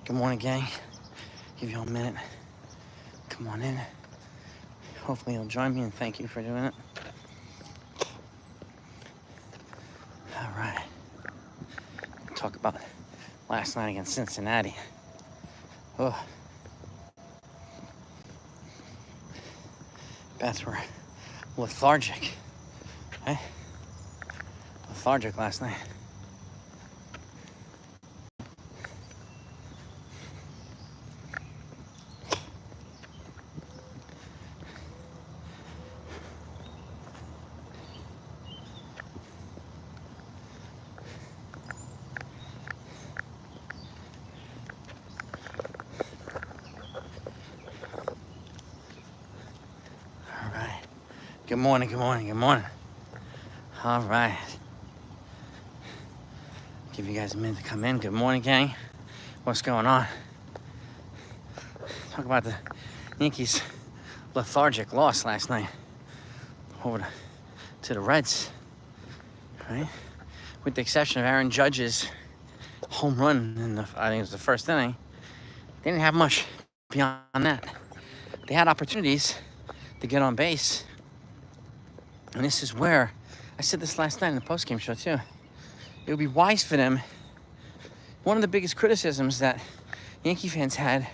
Good morning, gang. Give you all a minute. Come on in. Hopefully you'll join me, and thank you for doing it. All right. Talk about last night against Cincinnati. Oh. Bats were lethargic. Right? Lethargic last night. Good morning, good morning, good morning. All right. Give you guys a minute to come in. Good morning, gang. What's going on? Talk about the Yankees' lethargic loss last night over to the Reds, right? With the exception of Aaron Judge's home run in I think it was the first inning, they didn't have much beyond that. They had opportunities to get on base. And this is where, I said this last night in the postgame show too, it would be wise for them. One of the biggest criticisms that Yankee fans had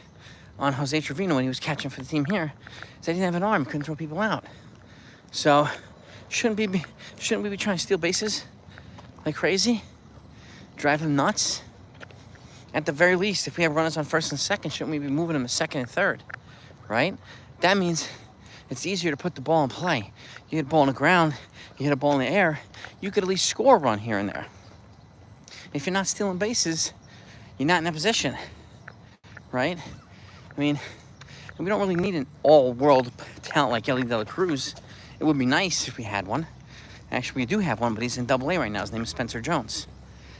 on Jose Trevino when he was catching for the team here is that he didn't have an arm, couldn't throw people out. So, shouldn't we be trying to steal bases like crazy? Drive them nuts? At the very least, if we have runners on first and second, shouldn't we be moving them to second and third, right? That means it's easier to put the ball in play. You hit a ball on the ground, you hit a ball in the air, you could at least score a run here and there. If you're not stealing bases, you're not in that position, right? I mean, we don't really need an all-world talent like Ellie De La Cruz. It would be nice if we had one. Actually, we do have one, but he's in Double-A right now. His name is Spencer Jones.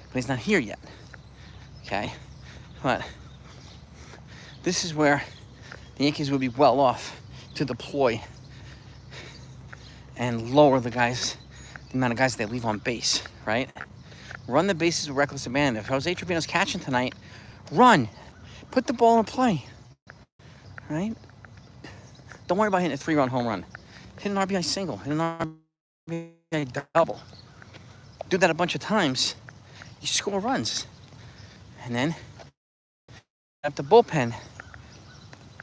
But he's not here yet, okay? But this is where the Yankees would be well off to deploy and lower the amount of guys they leave on base, right? Run the bases with reckless abandon. If Jose Trevino's catching tonight, run. Put the ball in play, right? Don't worry about hitting a 3-run home run. Hit an RBI single, hit an RBI double. Do that a bunch of times, you score runs. And then at the bullpen,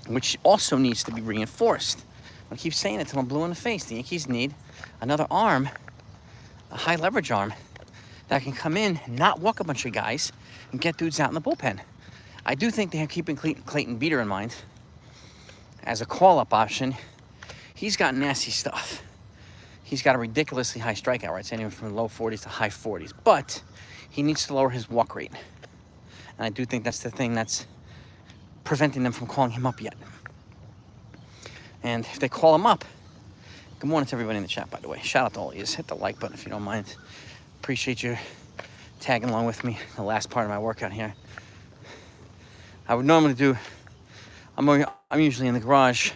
which also needs to be reinforced. I keep saying it till I'm blue in the face. The Yankees need another arm, a high leverage arm, that can come in, not walk a bunch of guys, and get dudes out in the bullpen. I do think they have keeping Clayton Beeter in mind as a call-up option. He's got nasty stuff. He's got a ridiculously high strikeout rate, anywhere from low 40s to high 40s, but he needs to lower his walk rate. And I do think that's the thing that's preventing them from calling him up yet. And if they call him up, good morning to everybody in the chat, by the way. Shout out to all of you. Hit the like button if you don't mind. Appreciate you tagging along with me the last part of my workout here. I would normally do, I'm usually in the garage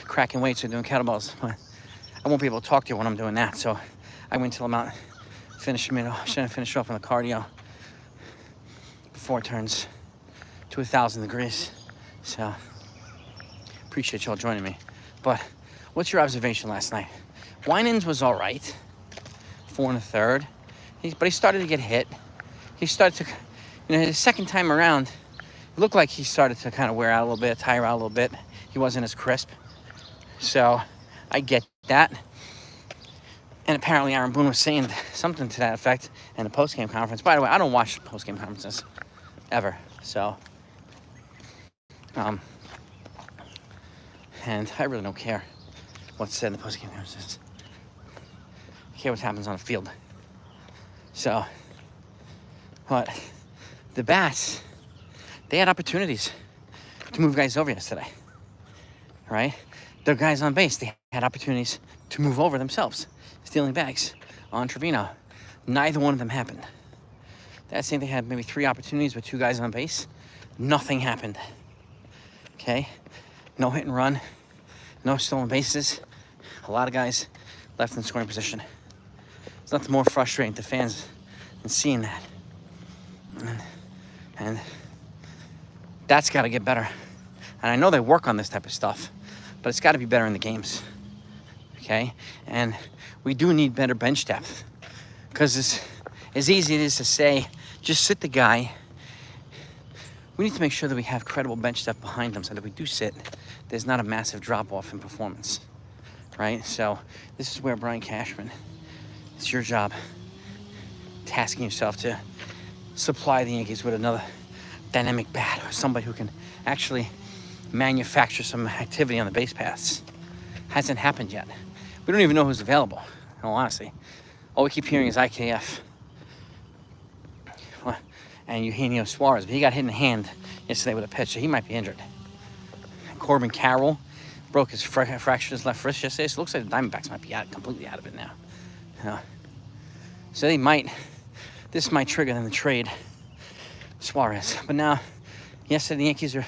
cracking weights or doing kettlebells. I won't be able to talk to you when I'm doing that, so I wait until I'm out finishing off on the cardio before it turns to 1,000 degrees. So appreciate y'all joining me. But what's your observation last night? Winans was all right, 4 1/3. But he started to get hit. He started to, his second time around, it looked like he started to kind of wear out a little bit, tire out a little bit. He wasn't as crisp. So I get that. And apparently Aaron Boone was saying something to that effect in the post-game conference. By the way, I don't watch post-game conferences ever. So, and I really don't care what's said in the post-game conferences. I care what happens on the field. So, but the Bats, they had opportunities to move guys over yesterday, right? Their guys on base, they had opportunities to move over themselves, stealing bags on Trevino. Neither one of them happened. That same they had maybe 3 opportunities with 2 guys on base. Nothing happened. Okay? No hit and run. No stolen bases. A lot of guys left in scoring position. There's nothing more frustrating to fans than seeing that. And That's got to get better. And I know they work on this type of stuff, but it's got to be better in the games, okay? And we do need better bench depth, because it's as easy as it is to say, just sit the guy. We need to make sure that we have credible bench depth behind them so that we do sit, there's not a massive drop-off in performance, right? So this is where Brian Cashman, it's your job, tasking yourself to supply the Yankees with another dynamic bat, or somebody who can actually manufacture some activity on the base paths. Hasn't happened yet. We don't even know who's available, in all honesty. All we keep hearing is IKF and Eugenio Suarez, but he got hit in the hand yesterday with a pitch, so he might be injured. Corbin Carroll broke his fractured his left wrist yesterday, so it looks like the Diamondbacks might be completely out of it now. So this might trigger them to trade Suarez. But now, yesterday the Yankees are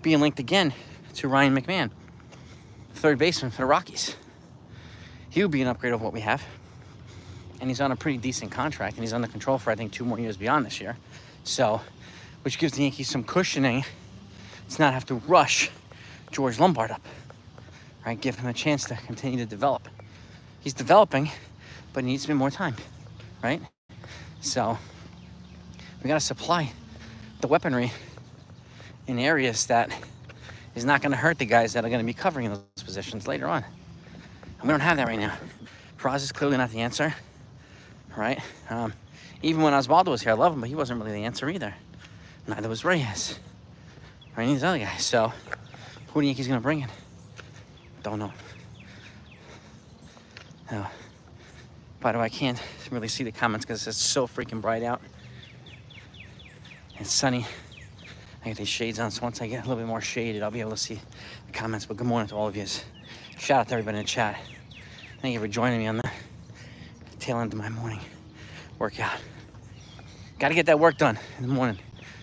being linked again to Ryan McMahon, third baseman for the Rockies. He would be an upgrade over what we have. And he's on a pretty decent contract, and he's under control for, I think, 2 more years beyond this year. So, which gives the Yankees some cushioning to not have to rush George Lombard up, right? Give him a chance to continue to develop. He's developing, but he needs to be more time, right? So, we got to supply the weaponry in areas that is not going to hurt the guys that are going to be covering those positions later on. And we don't have that right now. Praz is clearly not the answer, right? Even when Osvaldo was here, I love him, but he wasn't really the answer either. Neither was Reyes, or any of these other guys. So, who do you think he's going to bring in? Don't know. No. By the way, I can't really see the comments because it's so freaking bright out. It's sunny. I got these shades on, so once I get a little bit more shaded, I'll be able to see the comments. But good morning to all of you. Shout out to everybody in the chat. Thank you for joining me on the tail end of my morning workout. Got to get that work done in the morning.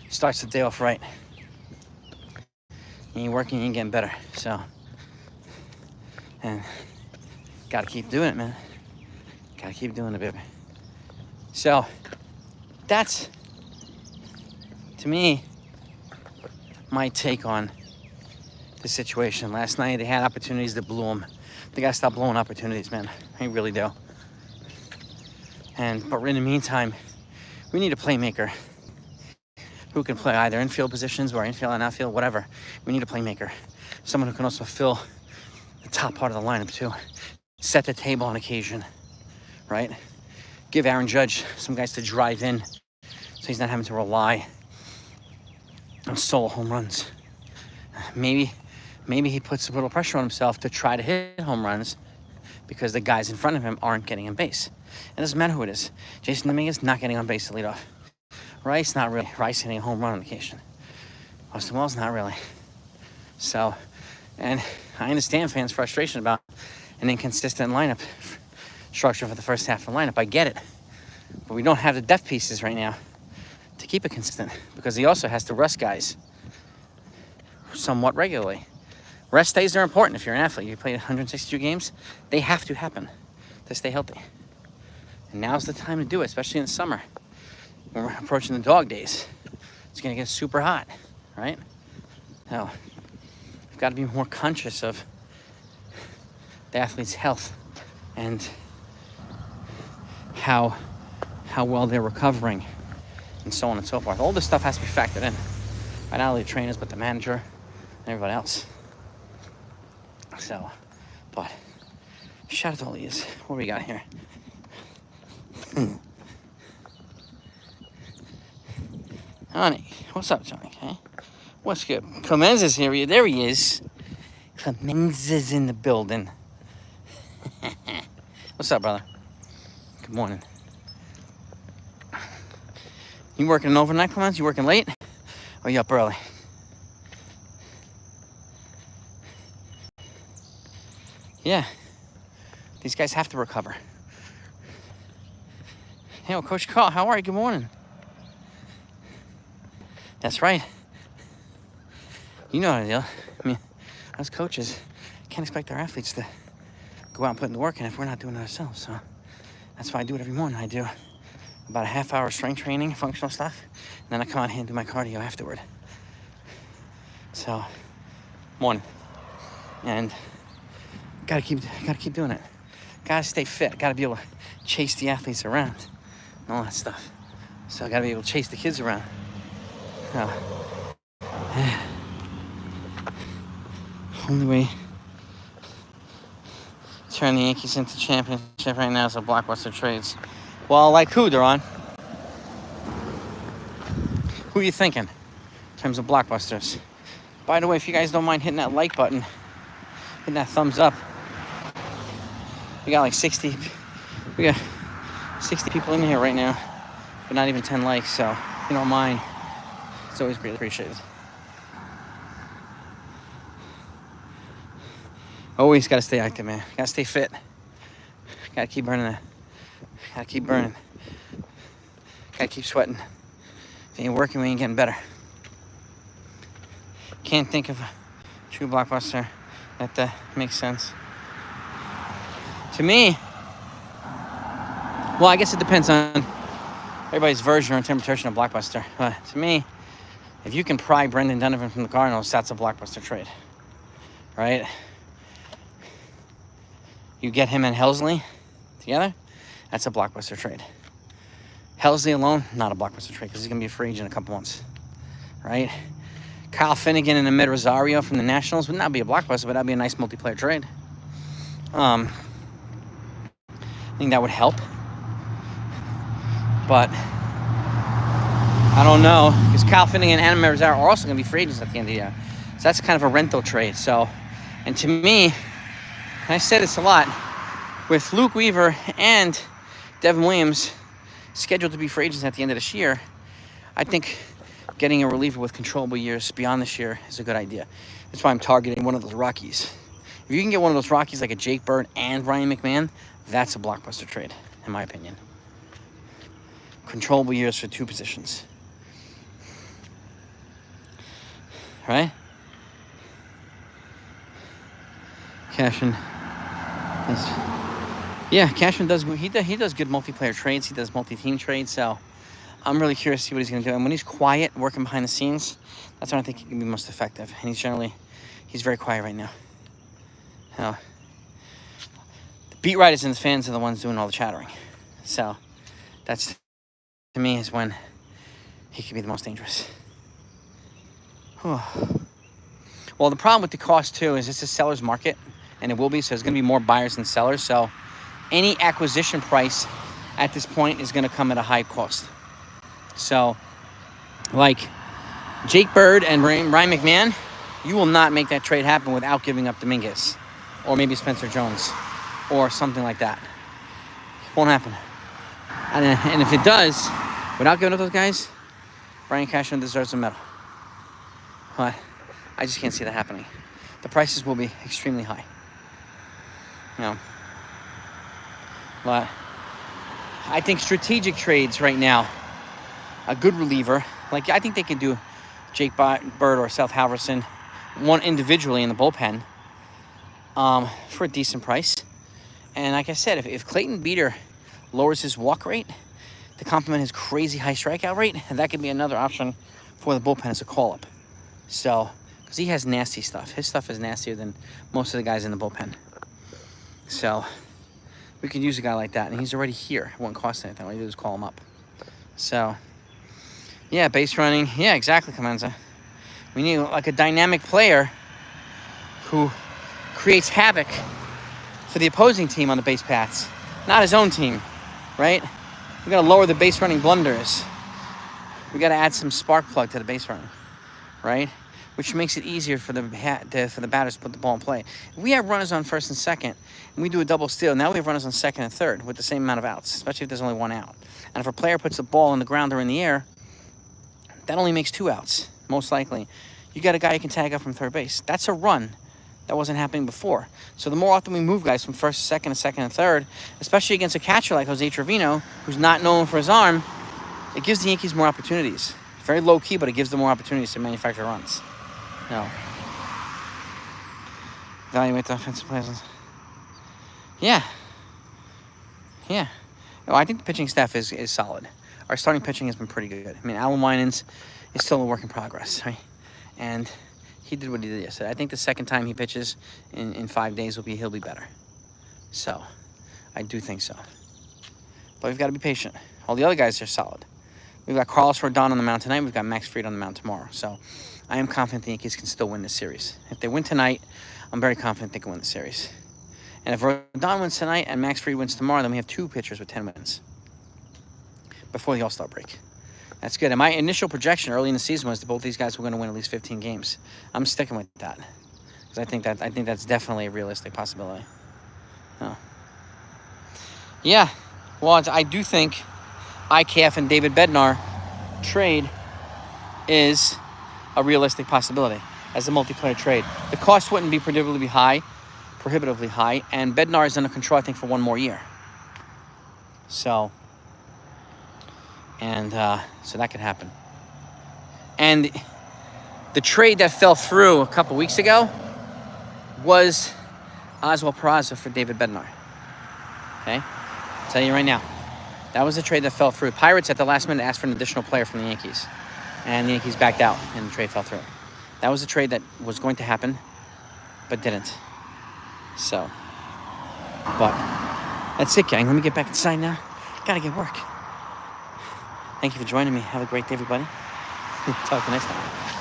Starts the day off right. You ain't working, you ain't getting better. So, and got to keep doing it, man. Got to keep doing it, baby. So, that's, to me, my take on the situation. Last night, they had opportunities that blew them. They got to stop blowing opportunities, man. They really do. But in the meantime, we need a playmaker who can play either infield positions or infield and outfield, whatever. We need a playmaker. Someone who can also fill the top part of the lineup, too. Set the table on occasion, right? Give Aaron Judge some guys to drive in so he's not having to rely on solo home runs. Maybe he puts a little pressure on himself to try to hit home runs because the guys in front of him aren't getting on base. It doesn't matter who it is. Jason Dominguez not getting on base to lead off. Rice, not really. Rice hitting a home run on occasion. Austin Wells, not really. So, and I understand fans' frustration about an inconsistent lineup structure for the first half of the lineup. I get it. But we don't have the depth pieces right now to keep it consistent because he also has to rest guys somewhat regularly. Rest days are important if you're an athlete. You play 162 games. They have to happen to stay healthy. And now's the time to do it, especially in the summer. When we're approaching the dog days, it's going to get super hot, right? Now, we've got to be more conscious of the athlete's health and how well they're recovering and so on and so forth. All this stuff has to be factored in by not only the trainers, but the manager and everybody else. So, but shout out to all these. What do we got here? Honey, what's up, Johnny? Okay? What's good? Clemens is here. There he is. Clemens is in the building. What's up, brother? Good morning. You working overnight, Clemens? You working late? Or you up early? Yeah. These guys have to recover. Hey, well, Coach Carl, how are you? Good morning. That's right. You know how to deal. I mean, us coaches can't expect our athletes to go out and put in the work if we're not doing it ourselves. So that's why I do it every morning. I do about a half hour strength training, functional stuff, and then I come out here and do my cardio afterward. So, one. And gotta keep doing it. Gotta stay fit. Gotta be able to chase the athletes around and all that stuff. So I gotta be able to chase the kids around. Only way to turn the Yankees into championship right now is a Blockbuster trades. Well, like who, Duran? Who are you thinking in terms of Blockbusters? By the way, if you guys don't mind hitting that like button, hitting that thumbs up. We got like 60 people in here right now, but not even 10 likes, so if you don't mind, it's always greatly appreciated. Always gotta stay active, man. Gotta stay fit. Gotta keep burning that. Gotta keep burning. Gotta keep sweating. If it ain't working, we ain't getting better. Can't think of a true Blockbuster that makes sense. To me, well, I guess it depends on everybody's version or interpretation of Blockbuster. But to me, if you can pry Brendan Donovan from the Cardinals, that's a Blockbuster trade, right? You get him and Helsley together, that's a Blockbuster trade. Helsley alone, not a Blockbuster trade, because he's going to be a free agent in a couple months, right? Kyle Finnegan and Ahmed Rosario from the Nationals would not be a Blockbuster, but that'd be a nice multiplayer trade. I think that would help. But I don't know, because Kyle Finnegan and Ahmed Rosario are also going to be free agents at the end of the year. So that's kind of a rental trade. So, and to me, and I said this a lot, with Luke Weaver and Devin Williams scheduled to be free agents at the end of this year, I think getting a reliever with controllable years beyond this year is a good idea. That's why I'm targeting one of those Rockies. If you can get one of those Rockies like a Jake Bird and Ryan McMahon, that's a Blockbuster trade, in my opinion. Controllable years for two positions. Right? Cashman. Yeah, Cashman does good multiplayer trades. He does multi-team trades, so I'm really curious to see what he's going to do. And when he's quiet, working behind the scenes, that's when I think he can be most effective. And he's very quiet right now. The beat writers and the fans are the ones doing all the chattering. So that's, to me, is when he can be the most dangerous. Well, the problem with the cost, too, is it's a seller's market, and it will be, so there's going to be more buyers than sellers. So any acquisition price at this point is going to come at a high cost. So, like Jake Bird and Ryan McMahon, you will not make that trade happen without giving up Dominguez or maybe Spencer Jones or something like that. It won't happen. And if it does, without giving up those guys, Brian Cashman deserves a medal. But I just can't see that happening. The prices will be extremely high. But I think strategic trades right now, a good reliever, like I think they could do Jake Bird or Seth Halverson, one individually in the bullpen, for a decent price. And like I said, if Clayton Beeter lowers his walk rate to complement his crazy high strikeout rate, that could be another option for the bullpen as a call-up. So, because he has nasty stuff. His stuff is nastier than most of the guys in the bullpen. So, we could use a guy like that. And he's already here. It won't cost anything. All you do is call him up. So, yeah, base running. Yeah, exactly, Comenza. We need like a dynamic player who creates havoc for the opposing team on the base paths. Not his own team, right? We got to lower the base running blunders. We got to add some spark plug to the base running, right? Which makes it easier for the batters to put the ball in play. If we have runners on first and second, and we do a double steal, now we have runners on second and third with the same amount of outs, especially if there's only one out. And if a player puts the ball on the ground or in the air, that only makes 2 outs, most likely. You got a guy you can tag up from third base. That's a run that wasn't happening before. So the more often we move guys from first to second and third, especially against a catcher like Jose Trevino, who's not known for his arm, it gives the Yankees more opportunities. Very low key, but it gives them more opportunities to manufacture runs. No. Evaluate the offensive players. Yeah. Yeah. No, I think the pitching staff is solid. Our starting pitching has been pretty good. I mean, Alan Winans is still a work in progress, right? And he did what he did yesterday. I think the second time he pitches in 5 days he'll be better. So, I do think so. But we've got to be patient. All the other guys are solid. We've got Carlos Rodon on the mound tonight. We've got Max Fried on the mound tomorrow. So, I am confident the Yankees can still win this series. If they win tonight, I'm very confident they can win the series. And if Rodon wins tonight and Max Fried wins tomorrow, then we have 2 pitchers with 10 wins before the All-Star break. That's good. And my initial projection early in the season was that both these guys were going to win at least 15 games. I'm sticking with that because I think that's definitely a realistic possibility. Oh. Yeah. Well, I do think IKF and David Bednar trade is a realistic possibility as a multiplayer trade. The cost wouldn't be prohibitively high, and Bednar is under control, I think, for 1 more year. So that could happen. And the trade that fell through a couple weeks ago was Oswald Peraza for David Bednar. Okay? I'll tell you right now. That was the trade that fell through. Pirates at the last minute asked for an additional player from the Yankees. And the Yankees backed out, and the trade fell through. That was a trade that was going to happen, but didn't. So, but that's it, gang. Let me get back inside now. Gotta get work. Thank you for joining me. Have a great day, everybody. Talk to you next time.